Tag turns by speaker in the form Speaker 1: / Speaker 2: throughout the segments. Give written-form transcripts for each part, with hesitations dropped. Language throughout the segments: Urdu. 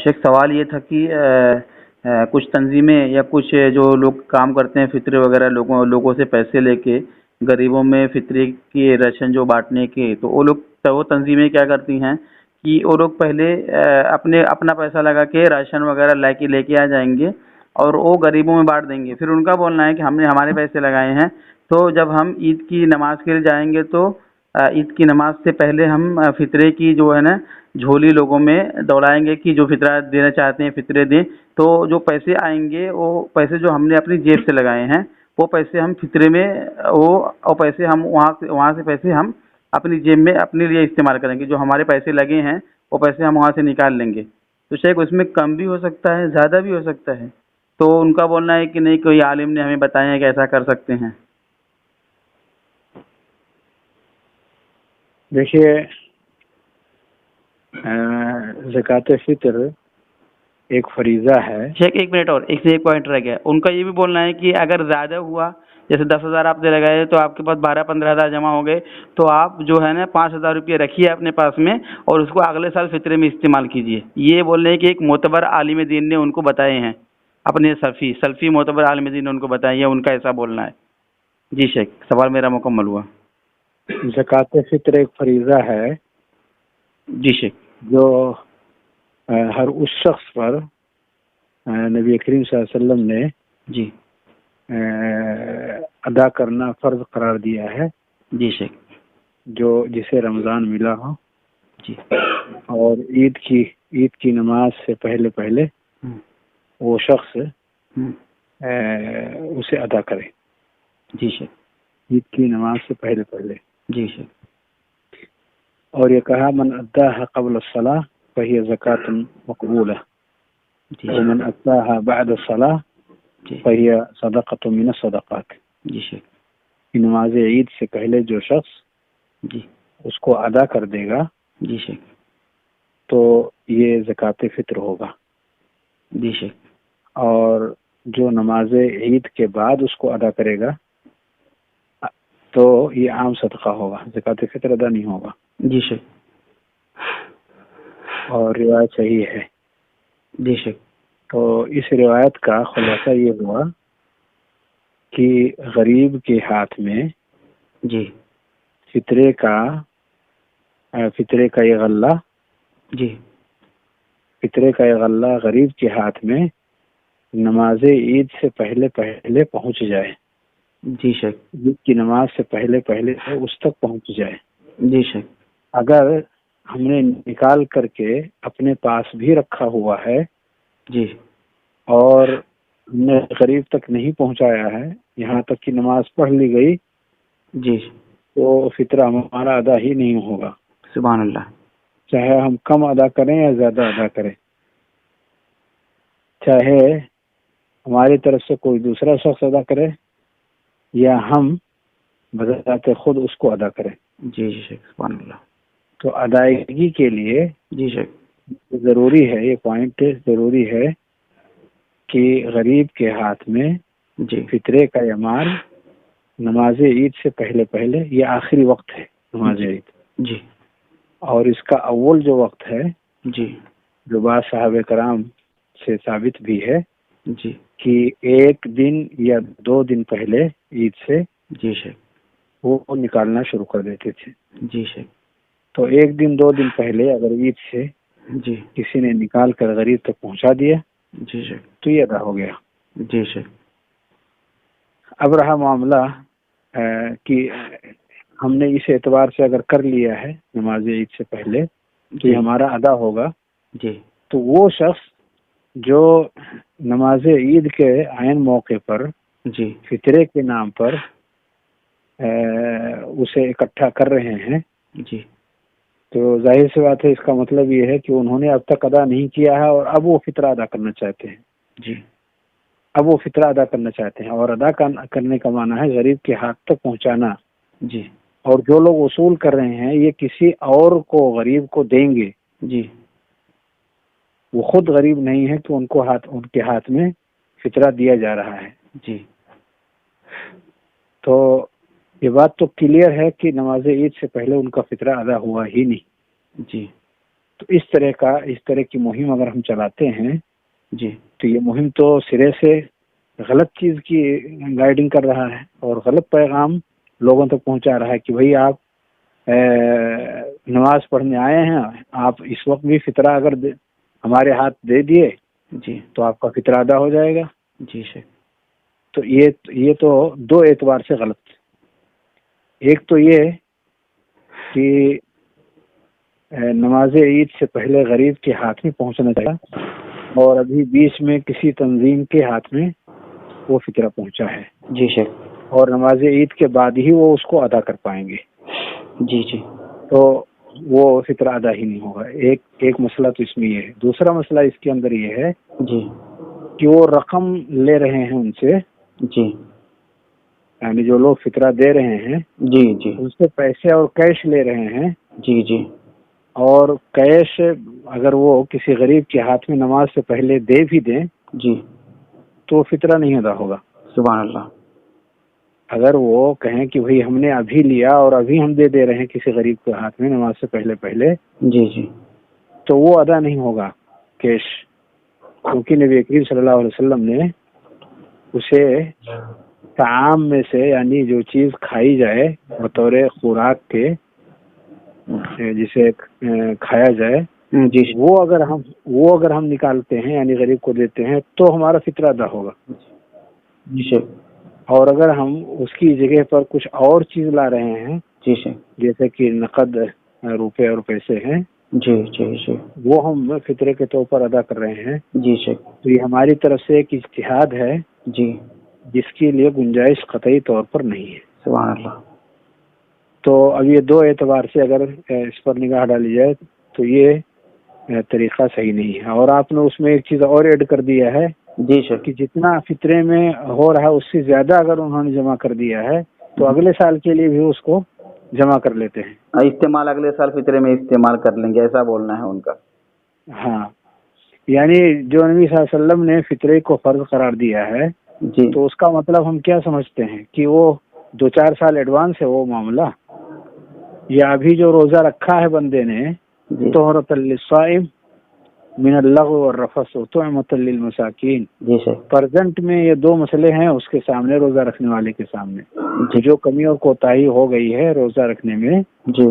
Speaker 1: شیخ سوال یہ تھا کہ کچھ تنظیمیں یا کچھ جو لوگ کام کرتے ہیں فطرے وغیرہ لوگوں سے پیسے لے کے غریبوں میں فطرے کی راشن جو بانٹنے کے، تو وہ تنظیمیں کیا کرتی ہیں کہ وہ لوگ پہلے اپنا پیسہ لگا کے راشن وغیرہ لے کے آ جائیں گے اور وہ غریبوں میں بانٹ دیں گے. پھر ان کا بولنا ہے کہ ہم نے ہمارے پیسے لگائے ہیں، تو جب ہم عید کی نماز کے لیے جائیں گے تو عید کی نماز سے پہلے ہم فطرے کی جو ہے نا جھولی لوگوں میں دوڑائیں گے کہ جو فطرہ دینا چاہتے ہیں فطرے دیں. تو جو پیسے آئیں گے وہ پیسے جو ہم نے اپنی جیب سے لگائے ہیں وہ پیسے ہم فطرے میں وہ پیسے ہم وہاں سے پیسے ہم اپنی جیب میں اپنے لیے استعمال کریں گے. جو ہمارے پیسے لگے ہیں وہ پیسے ہم وہاں سے نکال لیں گے. تو شیخ اس میں کم بھی ہو سکتا ہے، زیادہ بھی ہو سکتا ہے. تو ان کا بولنا ہے کہ نہیں، کوئی عالم نے ہمیں بتایا ہے کہ ایسا کر سکتے ہیں.
Speaker 2: دیکھیے، زکوٰۃ فطر ایک فریضہ ہے.
Speaker 1: شیخ ایک منٹ اور ایک پوائنٹ رہ گیا. ان کا یہ بھی بولنا ہے کہ اگر زیادہ ہوا، جیسے 10,000 آپ نے لگائے تو آپ کے پاس 12-15,000 جمع ہو گئے، تو آپ جو ہے نا 5,000 روپئے رکھیے اپنے پاس میں اور اس کو اگلے سال فطرے میں استعمال کیجیے. یہ بول رہے ہیں کہ ایک معتبر عالم دین نے ان کو بتائے ہیں، اپنے سلفی معتبر عالم دین نے ان کو بتائے ہیں، ان کا ایسا بولنا ہے. جی شیخ، سوال میرا مکمل ہوا.
Speaker 2: زکوٰۃ فطر ایک فریضہ ہے
Speaker 1: جی شیخ،
Speaker 2: جو ہر اس شخص پر نبی کریم صلی اللہ علیہ وسلم نے
Speaker 1: جی
Speaker 2: ادا کرنا فرض قرار دیا ہے.
Speaker 1: جی شیخ،
Speaker 2: جسے رمضان ملا ہو
Speaker 1: جی،
Speaker 2: اور عید کی نماز سے پہلے وہ شخص اسے ادا کرے.
Speaker 1: جی شیخ،
Speaker 2: عید کی نماز سے پہلے.
Speaker 1: جی شیخ.
Speaker 2: اور یہ کہا من اداها قبل الصلاة فهي زکاۃ مقبولہ، ومن اداها بعد الصلاة فهي صدقۃ من الصدقات.
Speaker 1: جی شیخ.
Speaker 2: نماز عید سے پہلے جو شخص
Speaker 1: جی
Speaker 2: اس کو ادا کر دے گا
Speaker 1: جی شیخ.
Speaker 2: تو یہ زکوٰۃ فطر ہوگا.
Speaker 1: جی شیخ.
Speaker 2: اور جو نماز عید کے بعد اس کو ادا کرے گا تو یہ عام صدقہ ہوگا، زکوٰۃ فطر ادا نہیں ہوگا.
Speaker 1: جی شیخ.
Speaker 2: اور روایت صحیح ہے.
Speaker 1: جی شیخ.
Speaker 2: تو اس روایت کا خلاصہ یہ ہوا کہ غریب کے ہاتھ میں
Speaker 1: جی
Speaker 2: فطرے کا یہ غلہ،
Speaker 1: جی
Speaker 2: فطرے کا یہ غلہ غریب کے ہاتھ میں نماز عید سے پہلے پہنچ جائے.
Speaker 1: جی شیخ.
Speaker 2: عید کی نماز سے پہلے اس تک پہنچ جائے.
Speaker 1: جی شیخ.
Speaker 2: اگر ہم نے نکال کر کے اپنے پاس بھی رکھا ہوا ہے
Speaker 1: جی
Speaker 2: اور ہم نے غریب تک نہیں پہنچایا ہے، یہاں تک کہ نماز پڑھ لی گئی،
Speaker 1: جی
Speaker 2: تو فطرہ ہمارا ادا ہی نہیں ہوگا.
Speaker 1: سبحان اللہ.
Speaker 2: چاہے ہم کم ادا کریں یا زیادہ ادا کریں، چاہے ہماری طرف سے کوئی دوسرا شخص ادا کرے یا ہم بذات خود اس کو ادا کریں.
Speaker 1: جی جی شیخ، سبحان اللہ.
Speaker 2: تو ادائیگی کے لیے
Speaker 1: جی شیخ،
Speaker 2: ضروری ہے، یہ پوائنٹ ضروری ہے کہ غریب کے ہاتھ میں
Speaker 1: جی
Speaker 2: فطرے کا یہ مال نماز عید سے پہلے یہ آخری وقت ہے نماز عید.
Speaker 1: جی.
Speaker 2: اور اس کا اول جو وقت ہے
Speaker 1: جی
Speaker 2: جو بعض صحابہ کرام سے ثابت بھی ہے
Speaker 1: جی
Speaker 2: کہ 1 دن یا 2 دن پہلے عید سے
Speaker 1: جی شیخ.
Speaker 2: وہ نکالنا شروع کر دیتے تھے.
Speaker 1: جی شیخ.
Speaker 2: تو 1 دن 2 دن پہلے اگر عید سے
Speaker 1: جی
Speaker 2: کسی نے نکال کر غریب تک پہنچا دیا
Speaker 1: جی شیخ.
Speaker 2: تو یہ ادا ہو گیا.
Speaker 1: جی شیخ.
Speaker 2: اب رہا معاملہ کہ ہم نے اس اعتبار سے اگر کر لیا ہے نماز عید سے پہلے تو یہ ہمارا ادا ہوگا.
Speaker 1: جی.
Speaker 2: تو وہ شخص جو نماز عید کے عین موقع پر
Speaker 1: جی
Speaker 2: فطرے کے نام پر اسے اکٹھا کر رہے ہیں،
Speaker 1: جی
Speaker 2: تو ظاہر سی بات ہے اس کا مطلب یہ ہے کہ انہوں نے اب تک ادا نہیں کیا ہے اور اب وہ فطرہ ادا کرنا چاہتے ہیں.
Speaker 1: جی.
Speaker 2: اب وہ فطرہ ادا کرنا چاہتے ہیں اور ادا کرنے کا معنی ہے غریب کے ہاتھ تک پہنچانا.
Speaker 1: جی.
Speaker 2: اور جو لوگ وصول کر رہے ہیں یہ کسی اور کو غریب کو دیں گے.
Speaker 1: جی.
Speaker 2: وہ خود غریب نہیں ہے کہ ان کے ہاتھ میں فطرہ دیا جا رہا ہے.
Speaker 1: جی.
Speaker 2: تو یہ بات تو کلیئر ہے کہ نماز عید سے پہلے ان کا فطرہ ادا ہوا ہی نہیں.
Speaker 1: جی.
Speaker 2: تو اس طرح کی مہم اگر ہم چلاتے ہیں
Speaker 1: جی
Speaker 2: تو یہ مہم تو سرے سے غلط چیز کی گائیڈنگ کر رہا ہے اور غلط پیغام لوگوں تک پہنچا رہا ہے کہ بھئی آپ نماز پڑھنے آئے ہیں، آپ اس وقت بھی فطرہ اگر ہمارے ہاتھ دے دیے
Speaker 1: جی
Speaker 2: تو آپ کا فطرہ ادا ہو جائے گا.
Speaker 1: جی شیخ.
Speaker 2: تو یہ تو دو اعتبار سے غلط. ایک تو یہ کہ نماز عید سے پہلے غریب کے ہاتھ میں پہنچنا چاہیے اور ابھی بیچ میں کسی تنظیم کے ہاتھ میں وہ فطرہ پہنچا ہے.
Speaker 1: جی شیخ.
Speaker 2: اور نماز عید کے بعد ہی وہ اس کو ادا کر پائیں گے.
Speaker 1: جی جی.
Speaker 2: تو وہ فطرہ ادا ہی نہیں ہوگا. ایک مسئلہ تو اس میں یہ ہے. دوسرا مسئلہ اس کے اندر یہ ہے
Speaker 1: جی
Speaker 2: کہ وہ رقم لے رہے ہیں ان سے،
Speaker 1: جی
Speaker 2: یعنی جو لوگ فطرہ دے رہے ہیں
Speaker 1: جی جی
Speaker 2: ان سے پیسے اور کیش لے رہے ہیں.
Speaker 1: جی جی.
Speaker 2: اور کیش اگر وہ کسی غریب کے ہاتھ میں نماز سے پہلے دے بھی دیں
Speaker 1: جی
Speaker 2: تو فطرہ نہیں ادا ہوگا.
Speaker 1: سبحان اللہ.
Speaker 2: اگر وہ کہیں کہ بھئی ہم نے ابھی لیا اور ابھی ہم دے رہے ہیں کسی غریب کے ہاتھ میں نماز سے پہلے
Speaker 1: جی جی
Speaker 2: تو وہ ادا نہیں ہوگا کیش، کیونکہ نبی کریم صلی اللہ علیہ وسلم نے اسے طعام میں سے، یعنی جو چیز کھائی جائے بطور خوراک کے، جسے کھایا جائے،
Speaker 1: جی
Speaker 2: وہ اگر ہم نکالتے ہیں یعنی غریب کو دیتے ہیں تو ہمارا فطرہ ادا ہوگا.
Speaker 1: جی شیخ.
Speaker 2: اور اگر ہم اس کی جگہ پر کچھ اور چیز لا رہے ہیں،
Speaker 1: جی شیخ.
Speaker 2: جیسے کہ نقد روپے اور پیسے ہیں،
Speaker 1: جی جی جی.
Speaker 2: وہ ہم فطرے کے طور پر ادا کر رہے ہیں،
Speaker 1: جی شیخ.
Speaker 2: تو یہ ہماری طرف سے ایک اجتہاد ہے
Speaker 1: جی.
Speaker 2: جس کے لیے گنجائش قطعی طور پر نہیں ہے.
Speaker 1: سبحان اللہ.
Speaker 2: تو اب یہ دو اعتبار سے اگر اس پر نگاہ ڈالی جائے تو یہ طریقہ صحیح نہیں ہے. اور آپ نے اس میں ایک چیز اور ایڈ کر دیا ہے
Speaker 1: جی سر،
Speaker 2: کہ جتنا فطرے میں ہو رہا ہے اس سے زیادہ اگر انہوں نے جمع کر دیا ہے تو اگلے سال کے لیے بھی اس کو جمع کر لیتے ہیں.
Speaker 1: استعمال اگلے سال فطرے میں استعمال کر لیں گے، ایسا بولنا ہے ان کا.
Speaker 2: ہاں، یعنی جو نبی صلی اللہ علیہ وسلم نے فطرے کو فرض قرار دیا ہے
Speaker 1: جی
Speaker 2: تو اس کا مطلب ہم کیا سمجھتے ہیں کہ وہ 2-4 سال ایڈوانس ہے وہ معاملہ، یا ابھی جو روزہ رکھا ہے بندے نے
Speaker 1: جی
Speaker 2: طہرۃ للصائم من اللغو والرفث وطعمۃ للمساکین،
Speaker 1: جی سر.
Speaker 2: پرزنٹ میں یہ دو مسئلے ہیں اس کے سامنے، روزہ رکھنے والے کے سامنے.
Speaker 1: جی
Speaker 2: جو کمی اور کوتاہی ہو گئی ہے روزہ رکھنے میں،
Speaker 1: جی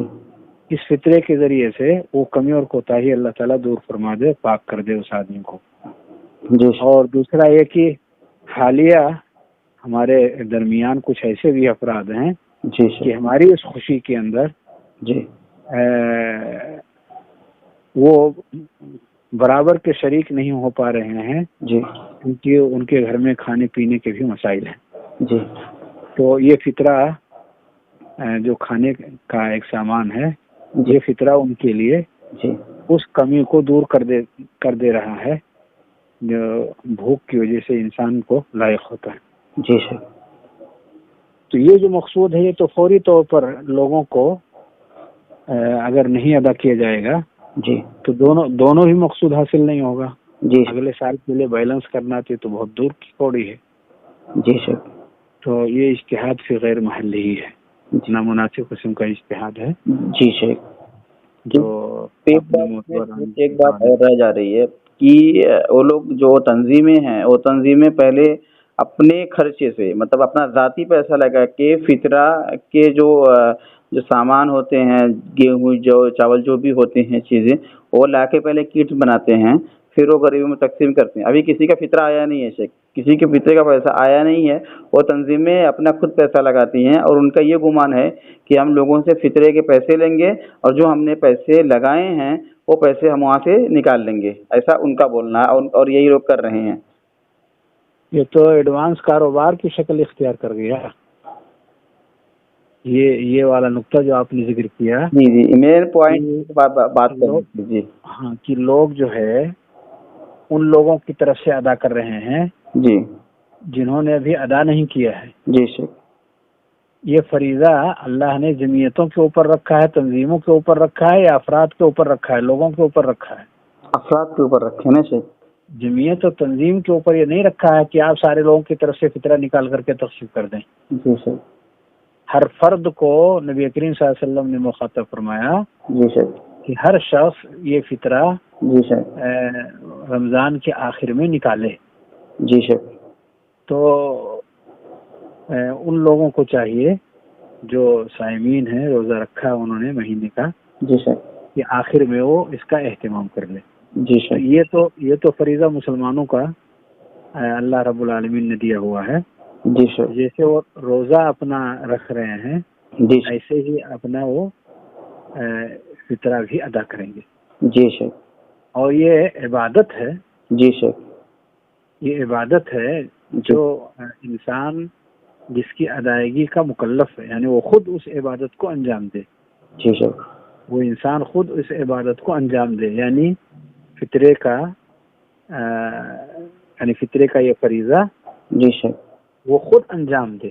Speaker 2: اس فطرے کے ذریعے سے وہ کمی اور کوتاہی اللہ تعالیٰ دور فرما دے، پاک کر دے اس آدمی کو.
Speaker 1: جی سر.
Speaker 2: اور دوسرا یہ کہ حالیہ ہمارے درمیان کچھ ایسے بھی افراد ہیں
Speaker 1: جی سر.
Speaker 2: کہ ہماری اس خوشی کے اندر
Speaker 1: جی
Speaker 2: وہ برابر کے شریک نہیں ہو پا رہے ہیں،
Speaker 1: جی
Speaker 2: کیونکہ ان کے گھر میں کھانے پینے کے بھی مسائل ہیں.
Speaker 1: جی
Speaker 2: تو یہ فطرہ جو کھانے کا ایک سامان ہے، یہ فطرہ ان کے لیے
Speaker 1: جی
Speaker 2: اس کمی کو دور کر دے رہا ہے جو بھوک کی وجہ سے انسان کو لاحق ہوتا ہے.
Speaker 1: جی سر.
Speaker 2: تو یہ جو مقصود ہے یہ تو فوری طور پر لوگوں کو اگر نہیں ادا کیا جائے گا
Speaker 1: جی
Speaker 2: تو دونوں بھی مقصود حاصل نہیں ہوگا.
Speaker 1: جی
Speaker 2: اگلے سال کے لیے بیلنس کرنا تو بہت دور کی کوڑی ہے.
Speaker 1: جی سر.
Speaker 2: تو یہ اجتہاد فی غیر محل ہی ہے، نامناسب قسم کا اجتہاد ہے.
Speaker 1: جی سر.
Speaker 2: جو
Speaker 1: ایک بات اور رہ جا رہی ہے کہ وہ لوگ جو تنظیمیں ہیں وہ تنظیمیں پہلے اپنے خرچے سے، مطلب اپنا ذاتی پیسہ لگا کے فطرہ کے جو سامان ہوتے ہیں، گیہوں جو چاول جو بھی ہوتے ہیں چیزیں، وہ لا کے پہلے کٹ بناتے ہیں، پھر وہ غریبوں میں تقسیم کرتے ہیں. ابھی کسی کا فطرہ آیا نہیں ہے شیخ، کسی کے فطرے کا پیسہ آیا نہیں ہے. وہ تنظیمیں اپنا خود پیسہ لگاتی ہیں اور ان کا یہ گمان ہے کہ ہم لوگوں سے فطرے کے پیسے لیں گے اور جو ہم نے پیسے لگائے ہیں وہ پیسے ہم وہاں سے نکال لیں گے، ایسا ان کا بولنا ہے اور یہی لوگ کر رہے ہیں.
Speaker 2: یہ تو ایڈوانس کاروبار کی شکل اختیار کر گیا. یہ والا نقطہ جو آپ نے ذکر کیا،
Speaker 1: جی جی مین پوائنٹ بات کریں. جی
Speaker 2: ہاں، کہ لوگ جو ہے ان لوگوں کی طرف سے ادا کر رہے ہیں
Speaker 1: جی
Speaker 2: جنہوں نے ابھی ادا نہیں کیا ہے.
Speaker 1: جی سر.
Speaker 2: یہ فریضہ اللہ نے جمعیتوں کے اوپر رکھا ہے، تنظیموں کے اوپر رکھا ہے، یا افراد کے اوپر رکھا ہے، لوگوں کے اوپر رکھا ہے؟
Speaker 1: افراد کے اوپر رکھے نا سر.
Speaker 2: جمعیت اور تنظیم کے اوپر یہ نہیں رکھا ہے کہ آپ سارے لوگوں کی طرف سے فطرہ نکال کر کے تقسیم کر دیں.
Speaker 1: جی سر.
Speaker 2: ہر فرد کو نبی کریم صلی اللہ علیہ وسلم نے مخاطب فرمایا
Speaker 1: جی سر
Speaker 2: کہ ہر شخص یہ فطرہ
Speaker 1: جی شیخ
Speaker 2: رمضان کے آخر میں نکالے.
Speaker 1: جی شیخ
Speaker 2: تو ان لوگوں کو چاہیے جو صائمین ہیں، روزہ رکھا انہوں نے مہینے کا،
Speaker 1: جی شیخ
Speaker 2: کہ آخر میں وہ اس کا اہتمام کر لے.
Speaker 1: جی شیخ
Speaker 2: یہ تو فریضہ مسلمانوں کا اللہ رب العالمین نے دیا ہوا ہے.
Speaker 1: جی شیخ
Speaker 2: جیسے وہ روزہ اپنا رکھ رہے ہیں
Speaker 1: جی شیخ
Speaker 2: ایسے ہی اپنا وہ فطرہ بھی ادا کریں گے.
Speaker 1: جی شیخ
Speaker 2: اور یہ عبادت ہے،
Speaker 1: جی شیخ
Speaker 2: یہ عبادت ہے جو انسان جس کی ادائیگی کا مکلف ہے، یعنی وہ خود اس عبادت کو انجام دے.
Speaker 1: جی شیخ
Speaker 2: وہ انسان خود اس عبادت کو انجام دے، یعنی فطرے کا یہ فریضہ
Speaker 1: جی شیخ
Speaker 2: وہ خود انجام دے.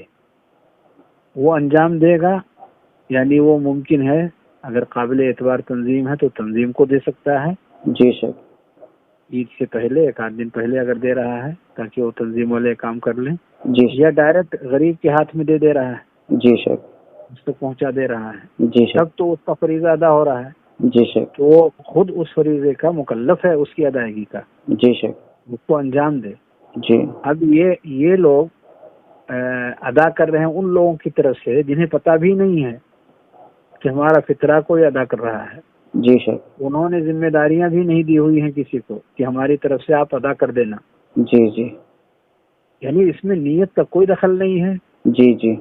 Speaker 2: وہ انجام دے گا یعنی وہ ممکن ہے اگر قابل اعتبار تنظیم ہے تو تنظیم کو دے سکتا ہے.
Speaker 1: جی شیخ
Speaker 2: عید سے پہلے ایک آدھ دن پہلے اگر دے رہا ہے تاکہ وہ تنظیم والے کام کر لیں،
Speaker 1: جی
Speaker 2: یا ڈائریکٹ غریب کے ہاتھ میں دے رہا ہے،
Speaker 1: جی شیخ
Speaker 2: اس کو پہنچا دے رہا ہے،
Speaker 1: جی شیخ
Speaker 2: تب تو اس کا فریضہ ادا ہو رہا ہے.
Speaker 1: جی شیخ
Speaker 2: تو وہ خود اس فریضے کا مکلف ہے، اس کی ادائیگی کا،
Speaker 1: جی شیخ
Speaker 2: اس کو انجام دے.
Speaker 1: جی
Speaker 2: اب یہ لوگ ادا کر رہے ہیں ان لوگوں کی طرف سے جنہیں پتہ بھی نہیں ہے کہ ہمارا فطرہ کوئی ادا کر رہا ہے.
Speaker 1: جی شیخ
Speaker 2: انہوں نے ذمہ داریاں بھی نہیں دی ہوئی ہیں کسی کو کہ ہماری طرف سے آپ ادا کر دینا.
Speaker 1: جی جی
Speaker 2: یعنی اس میں نیت کا کوئی دخل نہیں ہے.
Speaker 1: جی جی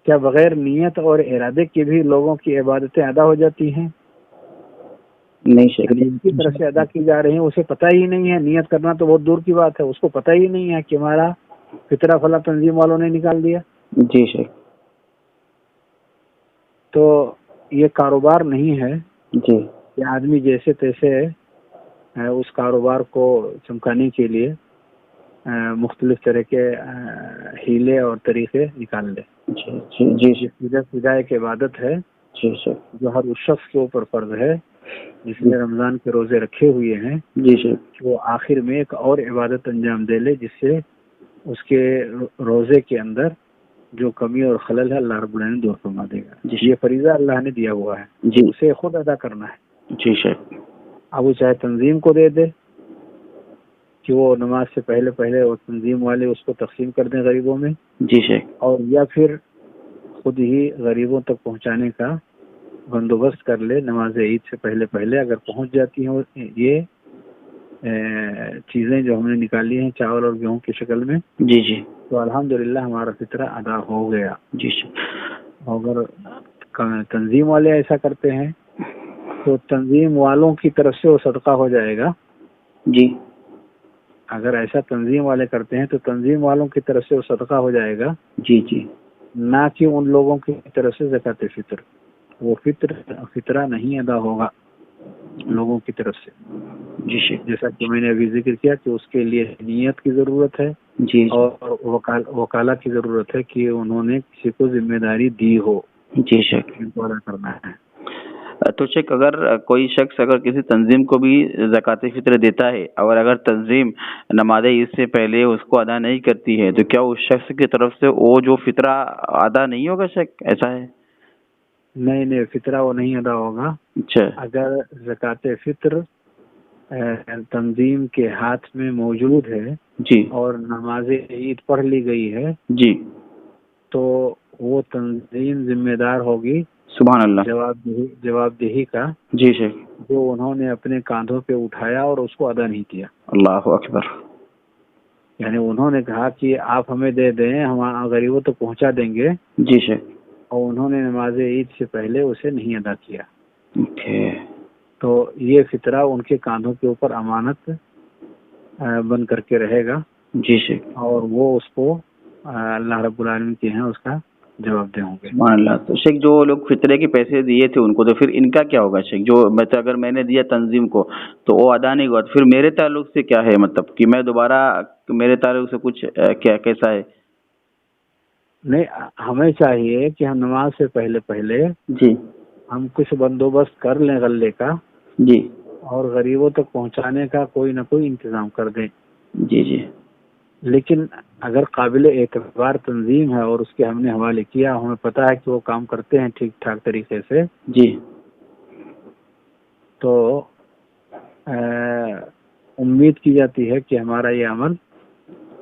Speaker 2: کیا بغیر نیت اور ارادے کے بھی لوگوں کی عبادتیں ادا ہو جاتی ہیں؟
Speaker 1: نہیں شیخ
Speaker 2: جس کی طرف سے ادا کی جا رہی ہیں اسے پتہ ہی نہیں ہے. نیت کرنا تو بہت دور کی بات ہے، اس کو پتہ ہی نہیں ہے کہ ہمارا فطرہ فلاں تنظیم والوں نے نکال دیا.
Speaker 1: جی شیخ
Speaker 2: تو یہ کاروبار نہیں ہے
Speaker 1: جی
Speaker 2: کہ آدمی جیسے تیسے اس کاروبار کو چمکانے کے لیے مختلف طرح کے ہیلے اور طریقے نکال لے.
Speaker 1: جی جی جی
Speaker 2: یہ سیدھا ایک عبادت ہے
Speaker 1: جی شیخ
Speaker 2: جو ہر اس شخص کے اوپر فرض ہے جس نے رمضان کے روزے رکھے ہوئے ہیں،
Speaker 1: جی شیخ
Speaker 2: کہ وہ آخر میں ایک اور عبادت انجام دے لے جس سے اس کے روزے کے اندر جو کمی اور خلل ہے اللہ رب العالمین دور فرما دے گا. یہ فریضہ اللہ نے دیا ہوا ہے،
Speaker 1: جی
Speaker 2: اسے خود ادا کرنا ہے.
Speaker 1: جی شیخ
Speaker 2: اب وہ چاہے تنظیم کو دے دے کہ وہ نماز سے پہلے وہ تنظیم والے اس کو تقسیم کر دیں غریبوں میں،
Speaker 1: جی شیخ
Speaker 2: اور یا پھر خود ہی غریبوں تک پہنچانے کا بندوبست کر لے. نماز عید سے پہلے اگر پہنچ جاتی ہیں یہ چیزیں جو ہم نے نکالی ہیں چاول اور گیہوں کی شکل میں،
Speaker 1: جی جی
Speaker 2: تو الحمدللہ ہمارا فطرہ ادا ہو گیا.
Speaker 1: جی شیخ
Speaker 2: اگر تنظیم والے ایسا کرتے ہیں تو تنظیم والوں کی طرف سے وہ صدقہ ہو جائے گا.
Speaker 1: جی
Speaker 2: اگر ایسا تنظیم والے کرتے ہیں تو تنظیم والوں کی طرف سے وہ صدقہ ہو جائے گا،
Speaker 1: جی جی
Speaker 2: نہ کہ ان لوگوں کی طرف سے زکوٰۃ فطر. وہ فطرہ نہیں ادا ہوگا لوگوں کی طرف سے.
Speaker 1: جی شیخ
Speaker 2: جیسا کہ میں نے ابھی ذکر کیا کہ اس کے لیے نیت کی ضرورت ہے
Speaker 1: جی
Speaker 2: اور وکالہ کی ضرورت ہے کہ انہوں نے کسی کو ذمہ داری دی ہو
Speaker 1: جی شیخ.
Speaker 2: ان کو ادا کرنا ہے.
Speaker 1: تو شیخ اگر کوئی شخص اگر کسی تنظیم کو بھی زکوٰۃ فطر دیتا ہے اور اگر تنظیم نماز عید سے پہلے اس کو ادا نہیں کرتی ہے تو کیا اس شخص کی طرف سے وہ جو فطرہ ادا نہیں ہوگا شیخ؟ ایسا ہے؟
Speaker 2: نہیں فطرہ وہ نہیں ادا ہوگا.
Speaker 1: اچھا
Speaker 2: اگر زکوٰۃ فطر تنظیم کے ہاتھ میں موجود ہے
Speaker 1: جی
Speaker 2: اور نماز عید پڑھ لی گئی ہے
Speaker 1: جی
Speaker 2: تو وہ تنظیم ذمہ دار ہوگی
Speaker 1: سبحان اللہ
Speaker 2: جواب دہی کا،
Speaker 1: جی شیخ
Speaker 2: جو انہوں نے اپنے کاندھوں پہ اٹھایا اور اس کو ادا نہیں کیا.
Speaker 1: اللہ اکبر.
Speaker 2: یعنی انہوں نے کہا کہ آپ ہمیں دے دیں، ہم غریبوں تک پہنچا دیں گے،
Speaker 1: جی شیخ
Speaker 2: اور انہوں نے نماز عید سے پہلے اسے نہیں ادا کیا.
Speaker 1: اوکے.
Speaker 2: تو یہ فطرہ ان کے کاندھوں کے اوپر امانت بن کر کے رہے گا.
Speaker 1: جی شیخ. اور
Speaker 2: وہ اس کو اللہ رب العالمین کے ہیں اس کا جواب دے ہوں گے.
Speaker 1: سبحان اللہ. تو شیخ جو لوگ فطرے کے پیسے دیے تھے ان کو تو پھر ان کا کیا ہوگا شیخ؟ جو مطلب اگر میں نے دیا تنظیم کو تو وہ ادا نہیں ہوا تو پھر میرے تعلق سے کیا ہے؟ مطلب کہ میں دوبارہ میرے تعلق سے کچھ کیسا ہے؟
Speaker 2: نہیں، ہمیں چاہیے کہ ہم نماز سے پہلے
Speaker 1: جی
Speaker 2: ہم کچھ بندوبست کر لیں غلے کا
Speaker 1: جی
Speaker 2: اور غریبوں تک پہنچانے کا کوئی نہ کوئی انتظام کر دیں.
Speaker 1: جی جی
Speaker 2: لیکن اگر قابل اعتبار تنظیم ہے اور اس کے ہم نے حوالے کیا، ہمیں پتہ ہے کہ وہ کام کرتے ہیں ٹھیک ٹھاک طریقے سے،
Speaker 1: جی
Speaker 2: تو امید کی جاتی ہے کہ ہمارا یہ عمل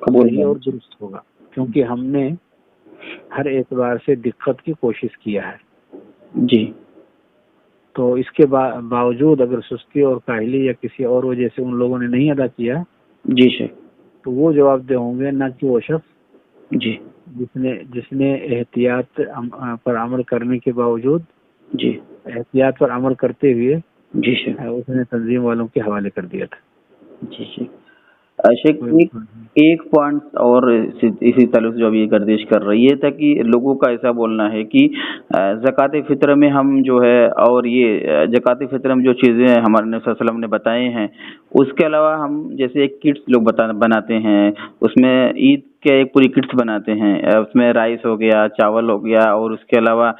Speaker 2: صحیح اور درست ہوگا، کیونکہ ہم نے ہر اعتبار سے دقت کی کوشش کیا ہے
Speaker 1: جی
Speaker 2: تو اس کے باوجود اگر سستی اور کاہلی یا کسی اور وجہ سے ان لوگوں نے نہیں ادا کیا
Speaker 1: جی شیخ
Speaker 2: تو وہ جواب دہ ہوں گے، نہ کہ وہ شخص
Speaker 1: جی
Speaker 2: جس نے احتیاط پر عمل کرنے کے باوجود
Speaker 1: جی
Speaker 2: احتیاط پر عمل کرتے ہوئے
Speaker 1: جی شیخ
Speaker 2: اس نے تنظیم والوں کے حوالے کر دیا تھا۔
Speaker 1: جی شیخ شیخ ایک پوائنٹ اور اسی تعلق سے جو ابھی یہ گردش کر رہی ہے تھا کہ لوگوں کا ایسا بولنا ہے کہ زکوٰۃ فطر میں ہم جو ہے اور یہ زکوٰۃ فطر میں جو چیزیں ہمارے نبی صلی اللہ علیہ وسلم نے بتائے ہیں اس کے علاوہ ہم جیسے ایک کٹس لوگ بناتے ہیں، اس میں عید کے ایک پوری کٹس بناتے ہیں، اس میں رائس ہو گیا، چاول ہو گیا، اور اس کے علاوہ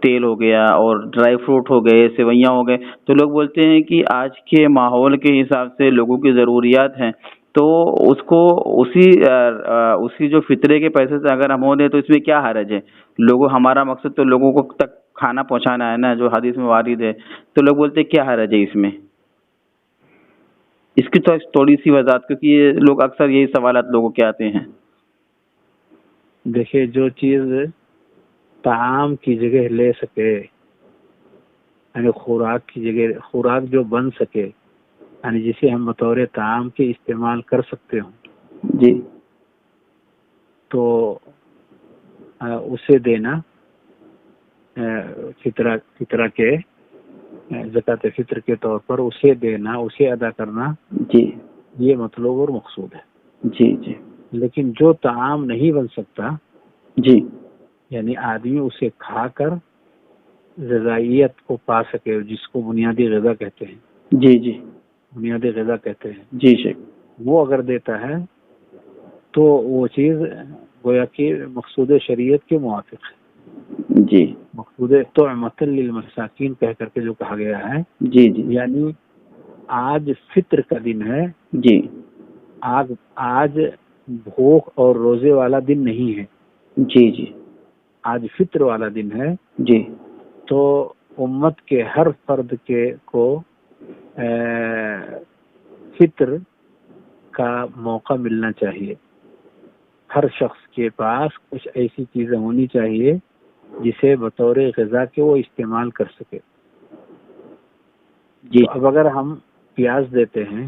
Speaker 1: تیل ہو گیا اور ڈرائی فروٹ ہو گئے، سیویاں ہو گئے، تو لوگ بولتے ہیں کہ آج کے ماحول کے حساب سے لوگوں کی ضروریات ہیں تو اس کو اسی جو فطرے کے پیسے سے اگر ہم ہو دیں تو اس میں کیا حرج ہے؟ لوگوں ہمارا مقصد تو لوگوں کو تک کھانا پہنچانا ہے نا، جو حدیث میں وارد ہے، تو لوگ بولتے ہیں کیا حرج ہے اس میں؟ اس کی تو تھوڑی سی وضاحت، کیونکہ یہ لوگ اکثر یہی سوالات لوگوں کے آتے ہیں۔
Speaker 2: دیکھیے، جو چیز طعام کی جگہ لے سکے، یعنی خوراک کی جگہ، خوراک جو بن سکے، یعنی جسے ہم بطور طعام کے استعمال کر سکتے ہوں
Speaker 1: جی
Speaker 2: تو اسے دینا فطرہ کے زکوٰۃ فطر کے طور پر اسے دینا، اسے ادا کرنا،
Speaker 1: جی
Speaker 2: یہ مطلوب اور مقصود ہے۔
Speaker 1: جی جی
Speaker 2: لیکن جو طعام نہیں بن سکتا،
Speaker 1: جی
Speaker 2: یعنی آدمی اسے کھا کر غذائیت کو پا سکے، جس کو بنیادی غذا کہتے ہیں،
Speaker 1: جی جی
Speaker 2: بنیادی غذا کہتے ہیں،
Speaker 1: جی شیخ،
Speaker 2: وہ اگر دیتا ہے تو وہ چیز گویا کہ مقصود شریعت کے موافق ہے۔
Speaker 1: جی
Speaker 2: مقصود طعمۃ للمساکین کہہ کر کے جو کہا گیا ہے،
Speaker 1: جی جی
Speaker 2: یعنی آج فطر کا دن ہے،
Speaker 1: جی
Speaker 2: آج بھوک اور روزے والا دن نہیں ہے،
Speaker 1: جی جی
Speaker 2: آج فطر والا دن ہے،
Speaker 1: جی
Speaker 2: تو امت کے ہر فرد کو فطر کا موقع ملنا چاہیے۔ ہر شخص کے پاس کچھ ایسی چیزیں ہونی چاہیے جسے بطور غذا کے وہ استعمال کر سکے۔
Speaker 1: جی
Speaker 2: تو اب اگر ہم پیاز دیتے ہیں،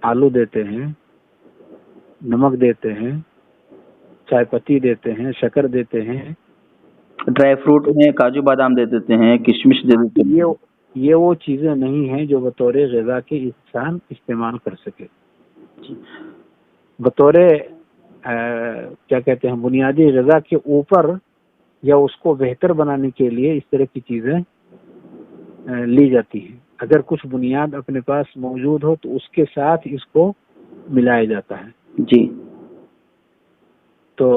Speaker 2: آلو دیتے ہیں، نمک دیتے ہیں، چائے پتی دیتے ہیں، شکر دیتے ہیں،
Speaker 1: ڈرائی فروٹ میں کاجو بادام دے دیتے ہیں، کشمش دے دیتے ہیں،
Speaker 2: یہ وہ چیزیں نہیں ہیں جو بطور غذا کے انسان استعمال کر سکے۔ بطور کیا کہتے ہیں، بنیادی غذا کے اوپر یا اس کو بہتر بنانے کے لیے اس طرح کی چیزیں لی جاتی ہیں۔ اگر کچھ بنیاد اپنے پاس موجود ہو تو اس کے ساتھ اس کو ملایا جاتا ہے۔
Speaker 1: جی
Speaker 2: تو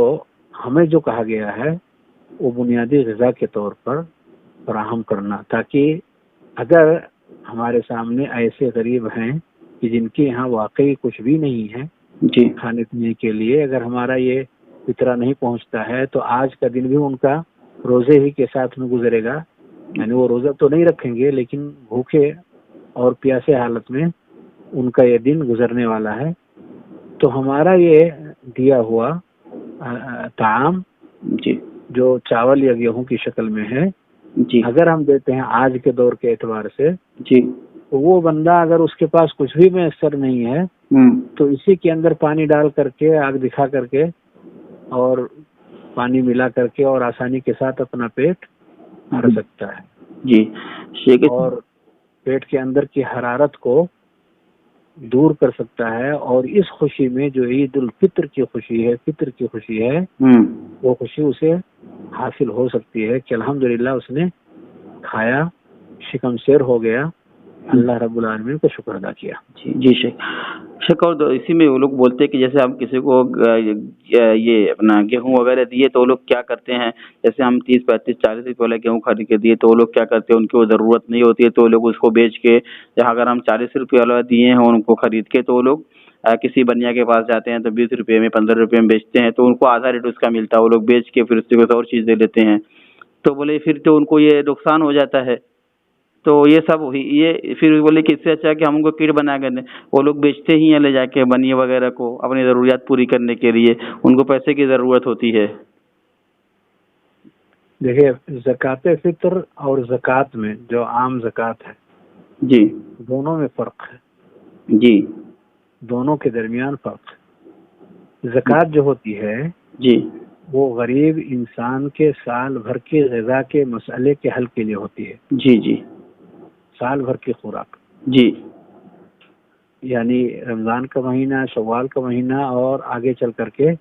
Speaker 2: ہمیں جو کہا گیا ہے وہ بنیادی غذا کے طور پر فراہم کرنا، تاکہ اگر ہمارے سامنے ایسے غریب ہیں کہ جن کے یہاں واقعی کچھ بھی نہیں ہے
Speaker 1: جی
Speaker 2: کھانے پینے کے لیے، اگر ہمارا یہ فطرہ نہیں پہنچتا ہے تو آج کا دن بھی ان کا روزے ہی کے ساتھ میں گزرے گا، یعنی وہ روزہ تو نہیں رکھیں گے لیکن بھوکے اور پیاسے حالت میں ان کا یہ دن گزرنے والا ہے۔ تو ہمارا یہ دیا ہوا طعام
Speaker 1: جی
Speaker 2: جو چاول یا گیہوں کی شکل میں ہے،
Speaker 1: جی
Speaker 2: اگر ہم دیتے ہیں آج کے دور کے اعتبار سے،
Speaker 1: جی
Speaker 2: تو وہ بندہ اگر اس کے پاس کچھ بھی میسر نہیں ہے تو اسی کے اندر پانی ڈال کر کے، آگ دکھا کر کے اور پانی ملا کر کے اور آسانی کے ساتھ اپنا پیٹ بھر سکتا ہے،
Speaker 1: جی
Speaker 2: اور پیٹ کے اندر کی حرارت کو دور کر سکتا ہے، اور اس خوشی میں جو عید الفطر کی خوشی ہے، فطر کی خوشی ہے، وہ خوشی اسے حاصل ہو سکتی ہے کہ الحمدللہ اس نے کھایا، شکم سیر ہو گیا، اللہ رب العالمین کا شکر ادا کیا۔
Speaker 1: جی شیخ، اور اسی میں وہ لوگ بولتے ہیں کہ جیسے ہم کسی کو یہ اپنا گیہوں وغیرہ دیے تو وہ لوگ کیا کرتے ہیں، جیسے ہم 30 35 40 روپے والا گیہوں خرید کے دیے تو وہ لوگ کیا کرتے ہیں، ان کو ضرورت نہیں ہوتی ہے تو وہ لوگ اس کو بیچ کے، جہاں اگر ہم 40 روپے والا دیے ہیں ان کو خرید کے، تو وہ لوگ کسی بنیا کے پاس جاتے ہیں تو 20 روپے میں 15 روپے میں بیچتے ہیں، تو ان کو آدھا ریٹ اس کا ملتا ہے، وہ لوگ بیچ کے پھر اس سے کوئی اور چیز دے لیتے ہیں، تو بولے پھر تو ان کو یہ نقصان ہو جاتا ہے۔ تو یہ سب یہ پھر بولے کہ اس سے اچھا کہ ہم ان کو کٹ بنا کر دیں. وہ لوگ بیچتے ہی ہیں لے جا کے بنیے وغیرہ کو اپنی ضروریات پوری کرنے کے لیے, ان کو پیسے کی ضرورت ہوتی ہے.
Speaker 2: دیکھیے زکوٰۃ فطر اور زکوٰۃ میں جو عام زکوٰۃ ہے
Speaker 1: جی
Speaker 2: دونوں میں فرق ہے,
Speaker 1: جی
Speaker 2: دونوں کے درمیان فرق ہے. زکوٰۃ جو ہوتی ہے
Speaker 1: جی
Speaker 2: وہ غریب انسان کے سال بھر کے غذا کے مسئلے کے حل کے لیے ہوتی ہے.
Speaker 1: جی جی
Speaker 2: سال بھر کی خوراک,
Speaker 1: جی
Speaker 2: یعنی رمضان کا مہینہ, شوال کا مہینہ اور آگے چل کر کے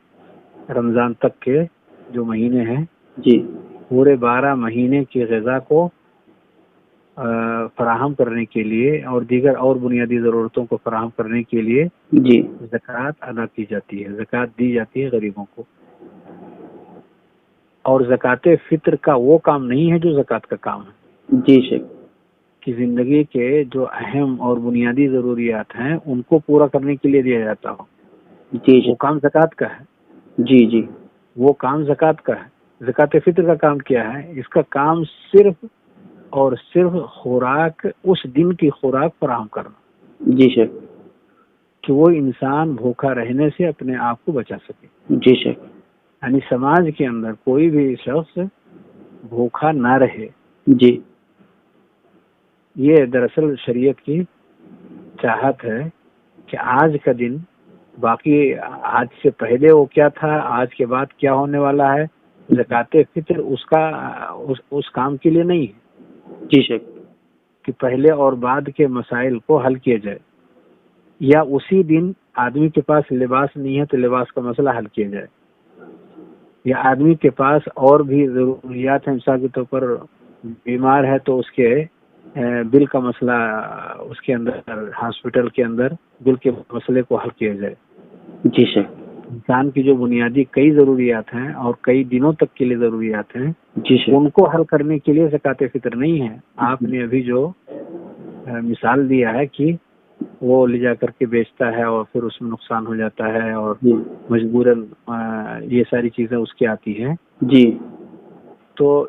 Speaker 2: رمضان تک کے جو مہینے ہیں
Speaker 1: جی
Speaker 2: پورے 12 مہینے کی غذا کو فراہم کرنے کے لیے اور دیگر اور بنیادی ضرورتوں کو فراہم کرنے کے لیے
Speaker 1: جی
Speaker 2: زکوٰۃ ادا کی جاتی ہے, زکوٰۃ دی جاتی ہے غریبوں کو. اور زکوٰۃ فطر کا وہ کام نہیں ہے جو زکوٰۃ کا کام ہے.
Speaker 1: جی شیخ,
Speaker 2: کہ زندگی کے جو اہم اور بنیادی ضروریات ہیں ان کو پورا کرنے کے لیے دیا جاتا ہو.
Speaker 1: جی
Speaker 2: وہ کام زکوٰۃ کا ہے.
Speaker 1: جی جی
Speaker 2: وہ کام زکوٰۃ کا ہے. زکوٰۃ فطر کا کام کیا ہے؟ اس کا کام صرف اور صرف خوراک, اس دن کی خوراک فراہم کرنا.
Speaker 1: جی شیخ,
Speaker 2: کہ وہ انسان بھوکا رہنے سے اپنے آپ کو بچا سکے.
Speaker 1: جی شیخ,
Speaker 2: یعنی سماج کے اندر کوئی بھی شخص بھوکا نہ رہے.
Speaker 1: جی
Speaker 2: یہ دراصل شریعت کی چاہت ہے کہ آج کا دن, باقی آج سے پہلے وہ کیا تھا, آج کے بعد کیا ہونے والا ہے, زکوٰۃ فطر اس کام کے لیے نہیں ہے.
Speaker 1: جی شیخ,
Speaker 2: کہ پہلے اور بعد کے مسائل کو حل کیا جائے, یا اسی دن آدمی کے پاس لباس نہیں ہے تو لباس کا مسئلہ حل کیا جائے, یا آدمی کے پاس اور بھی ضروریات ہیں, مثال کے طور پر بیمار ہے تو اس کے بل کا مسئلہ اس کے اندر ہاسپٹل کے اندر بل کے مسئلے کو حل کیا جائے.
Speaker 1: جی شیخ,
Speaker 2: انسان کی جو بنیادی کئی ضروریات ہیں اور کئی دنوں تک کے لیے ضروریات ہیں,
Speaker 1: جی شیخ,
Speaker 2: ان کو حل کرنے کے لیے زکوٰۃ فطر نہیں ہے. آپ نے ابھی جو مثال دیا ہے کہ وہ لے جا کر کے بیچتا ہے اور پھر اس میں نقصان ہو جاتا ہے اور مجبوراً یہ ساری چیزیں اس کی آتی ہیں.
Speaker 1: جی
Speaker 2: تو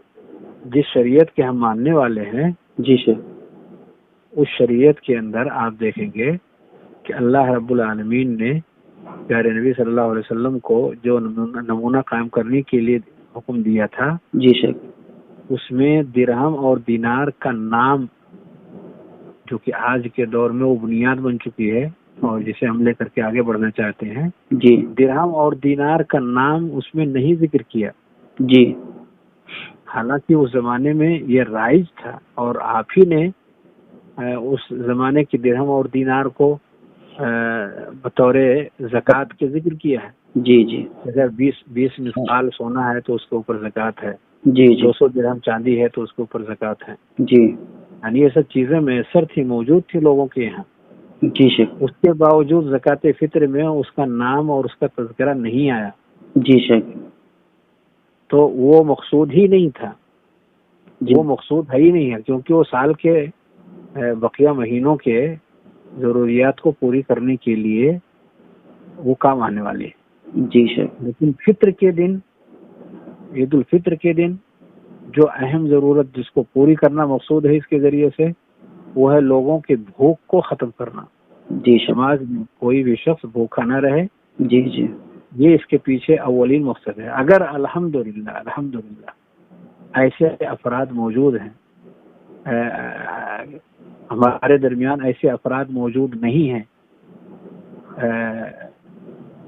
Speaker 2: جس شریعت کے ہم ماننے والے ہیں,
Speaker 1: جی شیخ,
Speaker 2: اس شریعت کے اندر آپ دیکھیں گے کہ اللہ رب العالمین نے پیارے نبی صلی اللہ علیہ وسلم کو جو نمونہ قائم کرنے کے لیے حکم دیا تھا,
Speaker 1: جی شیخ,
Speaker 2: اس میں درہم اور دینار کا نام, جو کہ آج کے دور میں وہ بنیاد بن چکی ہے اور جسے ہم لے کر کے آگے بڑھنا چاہتے ہیں,
Speaker 1: جی
Speaker 2: درہم اور دینار کا نام اس میں نہیں ذکر کیا.
Speaker 1: جی
Speaker 2: حالانکہ اس زمانے میں یہ رائج تھا اور آپ ہی نے اس زمانے کے درہم اور دینار کو بطور زکوٰۃ کے ذکر کیا ہے.
Speaker 1: جی جی
Speaker 2: اگر 20 مثقال سونا ہے تو اس کے اوپر زکوٰۃ ہے,
Speaker 1: جی
Speaker 2: 200 درہم چاندی ہے تو اس کے اوپر زکوٰۃ ہے.
Speaker 1: جی
Speaker 2: یعنی یہ سب چیزیں میسر تھی, موجود تھی لوگوں کے یہاں.
Speaker 1: جی شیخ,
Speaker 2: اس کے باوجود زکوٰۃ فطر میں اس کا نام اور اس کا تذکرہ نہیں آیا.
Speaker 1: جی شیخ,
Speaker 2: تو وہ مقصود ہی نہیں تھا.
Speaker 1: جی
Speaker 2: وہ مقصود ہے ہی نہیں ہے, کیونکہ وہ سال کے بقیہ مہینوں کے ضروریات کو پوری کرنے کے لیے وہ کام آنے والے ہیں.
Speaker 1: جی شیخ,
Speaker 2: لیکن فطر کے دن, عید الفطر کے دن, جو اہم ضرورت جس کو پوری کرنا مقصود ہے اس کے ذریعے سے, وہ ہے لوگوں کے بھوک کو ختم کرنا.
Speaker 1: جی شیخ,
Speaker 2: سماج میں کوئی بھی شخص بھوکا نہ رہے,
Speaker 1: جی جی
Speaker 2: یہ اس کے پیچھے اولین مقصد ہے. اگر الحمدللہ ایسے افراد موجود ہیں, ہمارے درمیان ایسے افراد موجود نہیں ہیں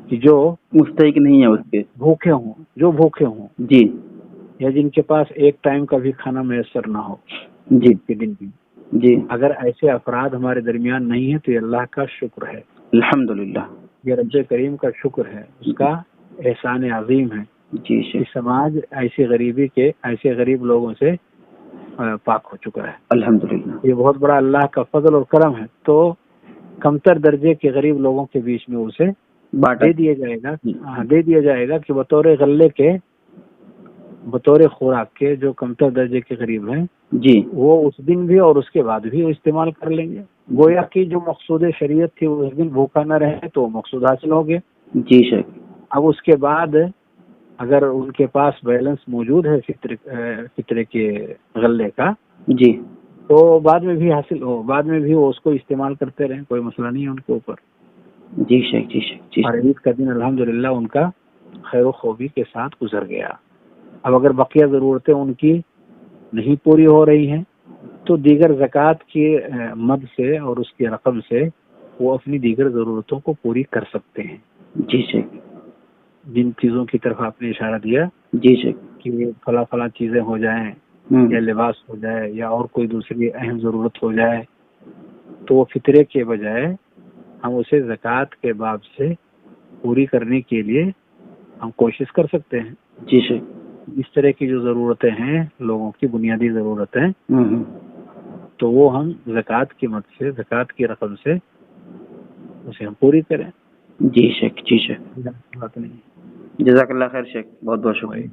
Speaker 2: کہ جو
Speaker 1: مستحق نہیں ہے اس کے,
Speaker 2: بھوکے ہوں,
Speaker 1: جی
Speaker 2: یا جن کے پاس ایک ٹائم کا بھی کھانا میسر نہ ہو
Speaker 1: جی
Speaker 2: کے دن بھی.
Speaker 1: جی
Speaker 2: اگر ایسے افراد ہمارے درمیان نہیں ہیں تو یہ اللہ کا شکر ہے,
Speaker 1: الحمدللہ,
Speaker 2: یہ رب کریم کا شکر ہے, اس کا احسان عظیم ہے.
Speaker 1: جی شیخ,
Speaker 2: سماج ایسے غریب لوگوں سے پاک ہو چکا ہے.
Speaker 1: الحمدللہ,
Speaker 2: یہ بہت بڑا اللہ کا فضل اور کرم ہے. تو کمتر درجے کے غریب لوگوں کے بیچ میں اسے دے دیا جائے گا کہ بطور غلے کے, بطور خوراک کے جو کمتر درجے کے غریب ہیں,
Speaker 1: جی
Speaker 2: وہ اس دن بھی اور اس کے بعد بھی استعمال کر لیں گے. گویا کہ جو مقصود شریعت تھی وہ اس دن بھوکا نہ رہے تو مقصود حاصل ہو گیا.
Speaker 1: جی شیخ,
Speaker 2: اب اس کے بعد اگر ان کے پاس بیلنس موجود ہے فطرے کے غلے کا,
Speaker 1: جی
Speaker 2: تو بعد میں بھی حاصل ہو، بعد میں بھی وہ اس کو استعمال کرتے رہیں، کوئی مسئلہ نہیں ہے ان کے اوپر.
Speaker 1: جی شیخ جی شیخ جی
Speaker 2: اور عید کا دن الحمدللہ ان کا خیر و خوبی کے ساتھ گزر گیا. اب اگر بقیہ ضرورتیں ان کی نہیں پوری ہو رہی ہیں تو دیگر زکوٰۃ کی مد سے اور اس کی رقم سے وہ اپنی دیگر ضرورتوں کو پوری کر سکتے ہیں.
Speaker 1: جی شیخ.
Speaker 2: جن چیزوں کی طرف آپ نے اشارہ دیا
Speaker 1: جی شیخ.
Speaker 2: کہ فلاں چیزیں ہو جائیں یا لباس ہو جائے یا اور کوئی دوسری اہم ضرورت ہو جائے تو وہ فطرے کے بجائے ہم اسے زکوٰۃ کے باب سے پوری کرنے کے لیے ہم کوشش کر سکتے ہیں.
Speaker 1: جی شیخ.
Speaker 2: اس طرح کی جو ضرورتیں ہیں لوگوں کی بنیادی ضرورتیں تو وہ ہم زکوٰۃ کی مد سے، زکوٰۃ کی رقم سے اسے ہم پوری کریں.
Speaker 1: جی شیخ جی شیخ.
Speaker 2: بات نہیں.
Speaker 1: جزاک اللہ خیر شیخ، بہت بہت شکریہ.